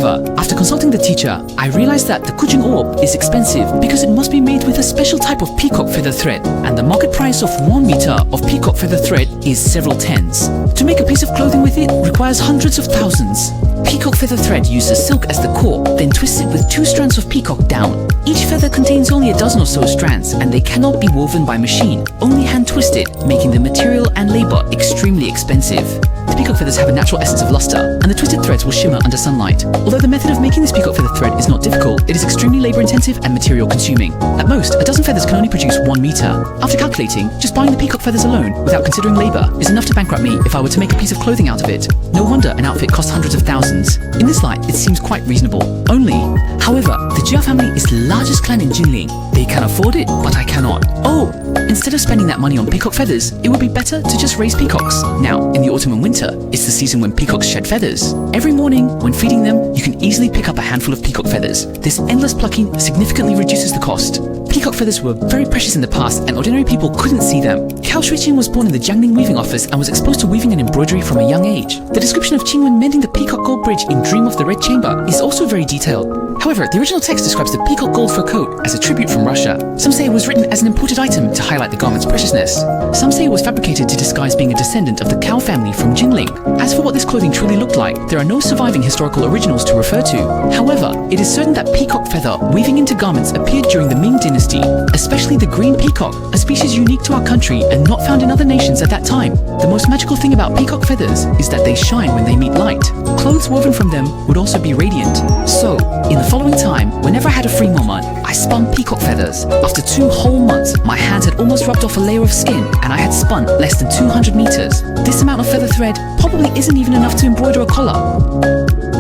However, after consulting the teacher, I realized that the kuching orb is expensive because it must be made with a special type of peacock feather thread, and the market price of 1 meter of peacock feather thread is several tens. To make a piece of clothing with it requires hundreds of thousands. Peacock feather thread uses silk as the core, then twists it with 2 strands of peacock down. Each feather contains only a dozen or so strands, and they cannot be woven by machine, only hand twisted, making the material and labor extremely expensive. The peacock feathers have a natural essence of luster, and the twisted threads will shimmer under sunlight. Although the method of making this peacock feather thread is not difficult, it is extremely labor-intensive and material-consuming. At most, a dozen feathers can only produce 1 meter. After calculating, just buying the peacock feathers alone, without considering labor, is enough to bankrupt me if I were to make a piece of clothing out of it. No wonder an outfit costs hundreds of thousands. In this light, it seems quite reasonable. Only, however, the Jia family is the largest clan in Jinling. They can afford it, but I cannot. Oh! Instead of spending that money on peacock feathers, it would be better to just raise peacocks. Now, in the autumn and winter, it's the season when peacocks shed feathers. Every morning, when feeding them, you can easily pick up a handful of peacock feathers. This endless plucking significantly reduces the cost. Peacock feathers were very precious in the past, and ordinary people couldn't see them. Cao Shuiqing was born in the Jiangning weaving office and was exposed to weaving and embroidery from a young age. The description of Qingwen mending the peacock gold bridge in Dream of the Red Chamber is also very detailed. However, the original text describes the peacock gold fur coat as a tribute from Russia. Some say it was written as an imported item to highlight the garment's preciousness. Some say it was fabricated to disguise being a descendant of the Cao family from Jinling. As for what this clothing truly looked like, there are no surviving historical originals to refer to. However, it is certain that peacock feather weaving into garments appeared during the Ming Dynasty, especially the green peacock, a species unique to our country and not found in other nations at that time. The most magical thing about peacock feathers is that they shine when they meet light. Clothes woven from them would also be radiant. So, in the following time, whenever I had a free moment, I spun peacock feathers. After 2 whole months, my hands had almost rubbed off a layer of skin, and I had spun less than 200 meters. This amount of feather thread probably isn't even enough to embroider a collar.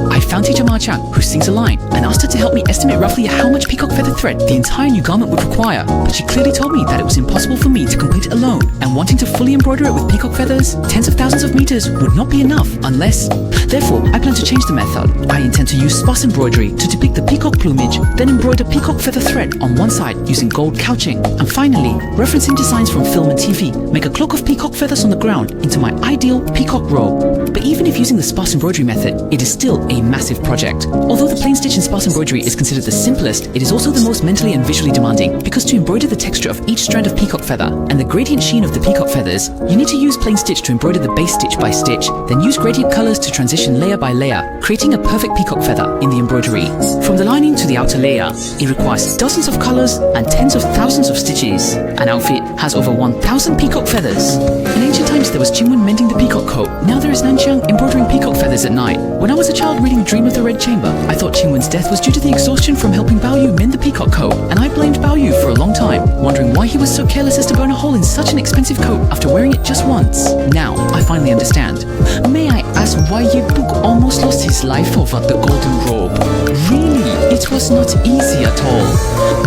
I found teacher Ma Chang, who sings a line, and asked her to help me estimate roughly how much peacock feather thread the entire new garment would require, but she clearly told me that it was impossible for me to complete it alone, and wanting to fully embroider it with peacock feathers, tens of thousands of meters would not be enough unless... Therefore, I plan to change the method. I intend to use sparse embroidery to depict the peacock plumage, then embroider peacock feather thread on one side using gold couching, and finally, referencing designs from film and TV, make a cloak of peacock feathers on the ground into my ideal peacock robe. But even if using the sparse embroidery method, it is still a massive project. Although the plain stitch and sparse embroidery is considered the simplest, it is also the most mentally and visually demanding, because to embroider the texture of each strand of peacock feather and the gradient sheen of the peacock feathers, you need to use plain stitch to embroider the base stitch by stitch, then use gradient colors to transition layer by layer, creating a perfect peacock feather in the embroidery. From the lining to the outer layer, it requires dozens of colors and tens of thousands of stitches. An outfit has over 1,000 peacock feathers. In ancient times, there was Qingwen mending the peacock coat. Now there is Nanxiang embroidering peacock feathers at night. When I was a child reading Dream of the Red Chamber, I thought Qingwen's death was due to the exhaustion from helping Bao Yu mend the peacock coat, and I blamed Bao Yu for a long time, wondering why he was so careless as to burn a hole in such an expensive coat after wearing it just once. Now, I finally understand. May I ask why Ye Buk almost lost his life over the golden robe? Really, it was not easy at all.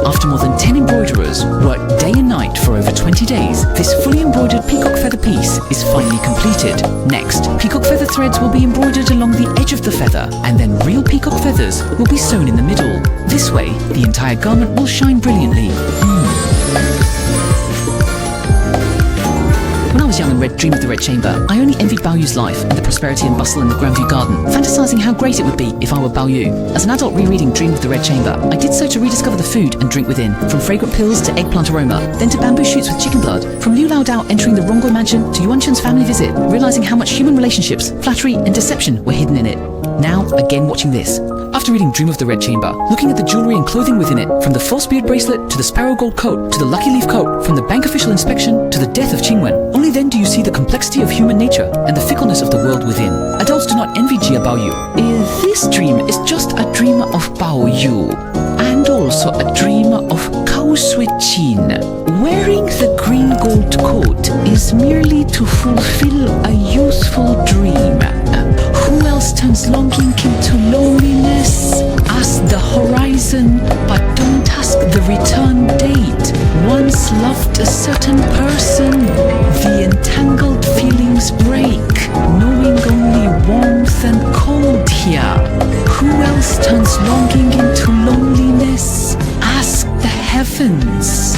After more than 10 embroiderers worked day and night for over 20 days, this fully embroidered peacock feather piece is finally completed. Next, peacock feather threads will be embroidered along the edge of the feather, and then real peacock feathers will be sewn in the middle. This way, the entire garment will shine brilliantly. When I was young and read Dream of the Red Chamber, I only envied Bao Yu's life and the prosperity and bustle in the Grandview Garden, fantasizing how great it would be if I were Bao Yu. As an adult rereading Dream of the Red Chamber, I did so to rediscover the food and drink within, from fragrant pills to eggplant aroma, then to bamboo shoots with chicken blood, from Liu Lao Dao entering the Rongguo mansion to Yuan Chen's family visit, realizing how much human relationships, flattery and deception were hidden in it. Now, again watching this. After reading Dream of the Red Chamber, looking at the jewelry and clothing within it, from the false beard bracelet to the sparrow gold coat to the lucky leaf coat, from the bank official inspection to the death of Qingwen, only then do you see the complexity of human nature and the fickleness of the world within. Adults do not envy Jia Bao Yu. This dream is just a dream of Bao Yu, and also a dream of Cao Shuiqing. Wearing the green gold coat is merely to fulfill a youthful dream. Who else turns longing into loneliness? Ask the horizon, but don't ask the return date. Once loved a certain person, the entangled feelings break, knowing only warmth and cold here. Who else turns longing into loneliness? Ask the heavens.